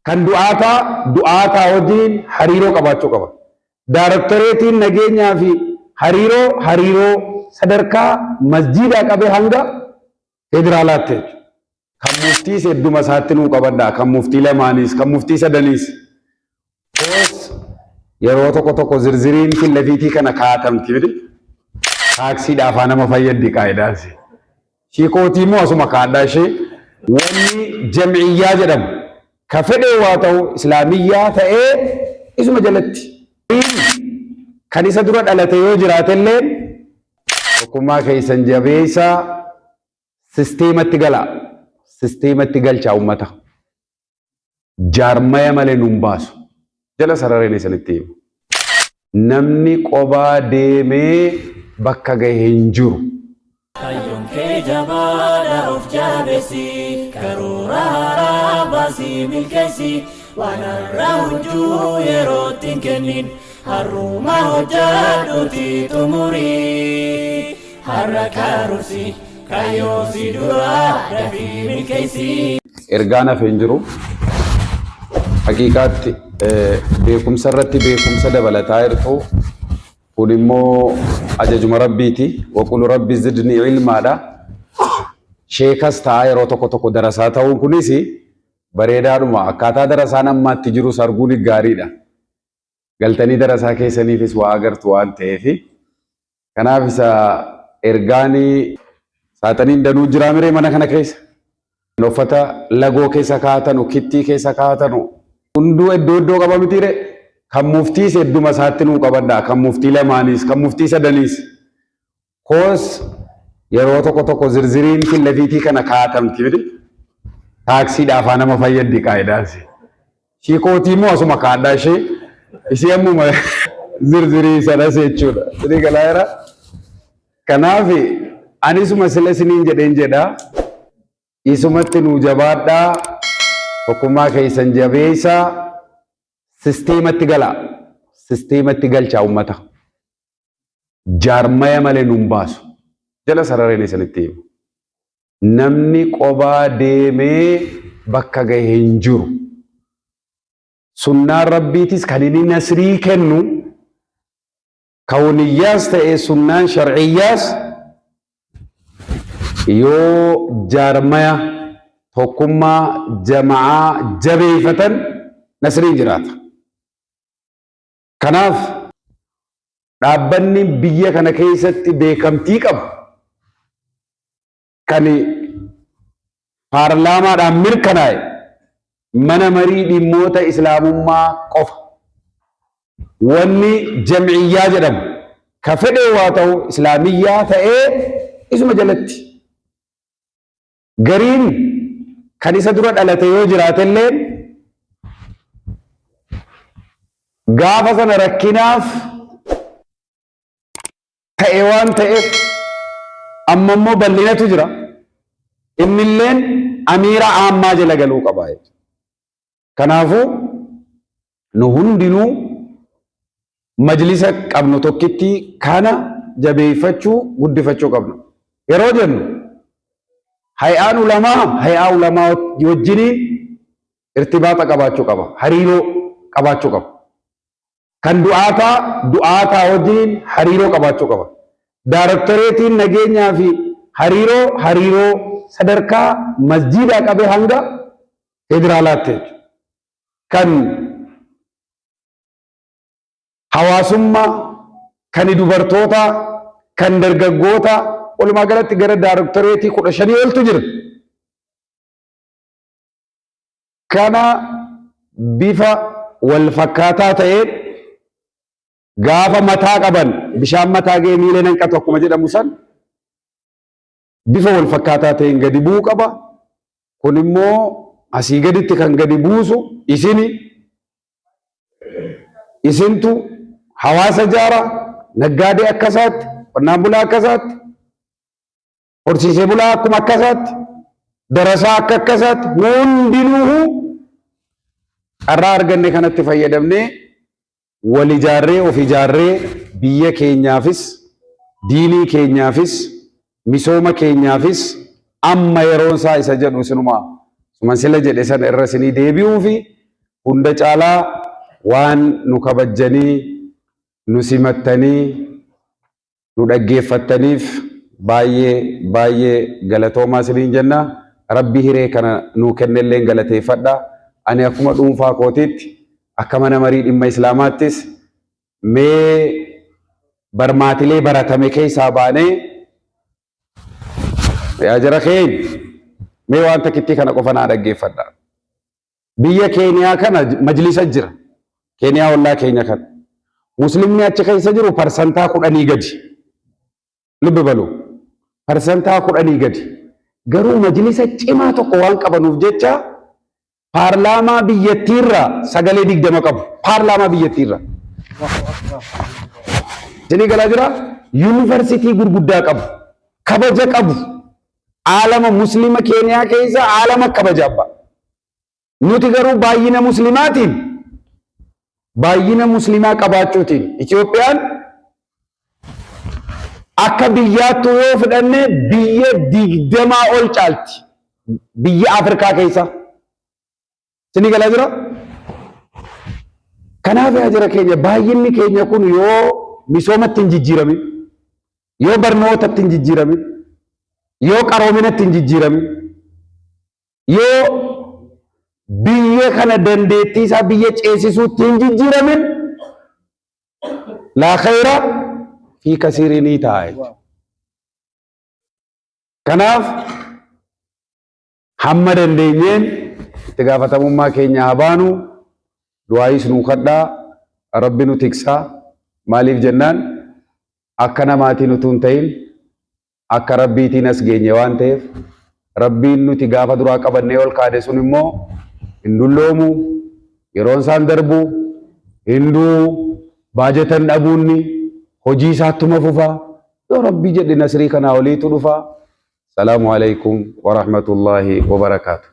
kan du'aataa wajjin hariiroo qabaachuu qaba. Daarektoreetiin nageenyaa fi hariiroo sadarkaa masjiidaa qabee hanga federaalaatti jechuudha. Kan muftii hedduma isaatti nuu qabadhaa, kan muftii lamaanis, kan muftii sadaniis. Koos yeroo tokko zirziriin fillafiitii kana kaa'atamti miti. Taaksiidhaaf nama fayyaddi qaayidaansi. Shiikootii immoo asuma kaadhaa ishee wanni jam'iyyaa jedhamu. Ka fedhe waa ta'u islaamiyyaa ta'ee isuma jalatti. Kan isa dura dhalate yoo jiraate illee tokkummaa keessan jabeessaa sisteematti galaa. Sisteematti galchaa uummata. Jaarmaya malee nuun baasu. Jala sarareen isinitti himu. Namni qobaa deemee bakka gahee hin jiru. Kayyoon kee jabaadha of jabeessi, karoora haaraa baasii milkeessi, waan har'a hojjuu yerootti hin kennin, har'uma hojjadhuuti xumurii, har'a karoorsi kayyoo si duraa dafii milkeessi. Ergaan hafee hin jiru. Haqiiqaatti beekumsa irratti beekumsa dabalataa jirtu. Kun immoo ajajuma rabbiiti. Waqul rabbi zidni ilmaadha. Sheekas ta'a yeroo tokko darasaa ta'uun kunis bareedaadhuma. Akkaataa darasaan ammaatti jirus arguun gaariidha. Galtanii darasaa keessaniifis waa agartu waan ta'eef. Kanaaf isa ergaanii saaxaniin danuu jiraa miree mana kana keessa. Uffata lagoo keessa kaa'atanu, kittii keessa kaa'atanu. Hunduu iddoo qaba mitiire. Kan muftii hedduma isaatti nuu qabadhaa, kan muftii lamaanis, kan muftii sadaniis. Koos yeroo tokko zirziriin fillafiitii kana kaa'atamti miti. Taaksiidhaaf nama fayyaddi qaayidaansi. Shiikootii immoo asuma kaadhaa ishee ishee ammuma zirzirii sanas jechuudha. Sirii galaa jira. Kanaaf anisuma sila isiniin jedheen jedhaa. Isumatti nuu jabaadhaa. Tokkummaa keessan jabeessaa. Sisteematti galaa. Sisteematti galchaa uummata. Jaarmaya malee nuun baasu. Jala sarareen isinitti himu. Namni qobaa deemee bakka gahee hin jiru. Sunnaan rabbiitis kan inni nasrii kennu kawniyyaas ta'ee sunnaan sharciyyaas yoo jaarmaya tokkummaa jama'aa jabeeffatan nasriin jiraata. Kanaaf dhaabbanni biyya kana keessatti beekamtii qabu kan paarlaamaadhaan mirkanaa'e mana marii dhimmoota islaamummaa qofa. Wanni jam'iyyaa jedhamu ka fedhe waa ta'u islaamiyyaa ta'ee isuma jalatti. Gariin kan isa dura dhalate yoo jiraate illee gaafa sana rakkinaaf ta'e waan ta'eef amma immoo bal'inatu jira. Innilleen amiira aammaa jala galuu qaba. Kanaafuu nu hundinuu majlisa qabnu tokkitti kana jabeeffachuu guddifachuu qabna. Yeroo jennu hay'aan ulamaa wajjiniin irtibaaxa qabaachuu qaba. Hariiroo qabaachuu qaba. Kan du'aataa wajjin hariiroo qabaachuu qaba. Daarektoreetiin nageenyaa fi hariiroo sadarkaa masjiidaa qabee hanga federaalaatti jechuudha. Kan hawaasummaa, kan dubartootaa, kan dargaggootaa walumaa galatti gara daarektoreetii 15 oltu jira. Kana bifa wal fakkaataa ta'een gaafa mataa qaban bishaan mataa ga'ee miila hanqatu akkuma jedhamu san bifa wal fakkaataa ta'een gadi bu'uu qaba. Kun immoo asii gaditti kan gadi buusu isintu hawaasa jaara, naggaadee akkasaatti, qonnaan bulaa akkasaatti, horsiisee bulaa akkuma akkasaatti, darasaa akkasaatti hundinuu carraa arganne kanatti fayyadamnee wal ijaarree of ijaarree biyya keenyaafis diinii keenyaafis misooma keenyaafis amma yeroon isaa isa jedhu sinumaa suman sila jedhe sana irra isinii deebi'uu fi hunda caalaa waan nu kabajjanii nu simattanii nu dhaggeeffattaniif baay'ee galatoomaa isiniin jenna. Rabbi hiree kana nu kennelleen galateeffadha. Ani akkuma dhuunfaa kootiitti akka mana marii dhimma Islaamaattis mee barmaatilee baratame keessaa baanee yaa jara keenya mee waan takkitti kana qofa naa dhaggeeffadha. Biyya Keeniyaa kana majlisa jira. Keeniyaa ollaa keenya kana. Muslimni achi keessa jiru parsantaa 10 gadi. Lubbi balu. Parsantaa 10 gadi. Garuu majlisa cimaa tokko waan qabanuuf jecha paarlaamaa biyyattiirraa sagalee 20 qabu. Paarlaamaa biyyattiirraa. Jini galaa jira. Yuunivarsiitii gurguddaa qabu. Kabaja qabu. Aalama muslima Keeniyaa keessa aalama kabaja abba. Nuti garuu baay'ina muslimaa qabaachuutiin Itoophiyaan akka biyyaattuu yoo fudhanne biyya 20 ol caalti. Biyya Afrikaa keessa. Sini galaa jira. Kanaaf yaa jara keenya baay'inni keenya kun yoo misoomatti hin jijjiiramin, yoo barnootatti hin jijjiiramin, yoo qaroominatti hin jijjiiramin, yoo biyya kana dandeettii isaa biyya ceesisuutti hin jijjiiramin laa khayra fi kasiirinii taa'e. Kanaaf hamma dandeenyeen itti gaafatamummaa keenya haa baanu, du'aayis nuu kadhaa, Rabbi nu tiksaa. Maaliif jennaan akka namaatiin utuu hin ta'in akka Rabbiitiin as geenye waan ta'eef Rabbiin nuti gaafa duraa qabannee ol kaade sun immoo hin dulloomu, yeroon isaan darbu hinduu baajatan dhabuunni hojii isaattuma fufaa yoo Rabbii jedhe nasrii kanaa oliitu dhufaa. Salaamu alaykum wa rahmatullahi wa barakaatuh.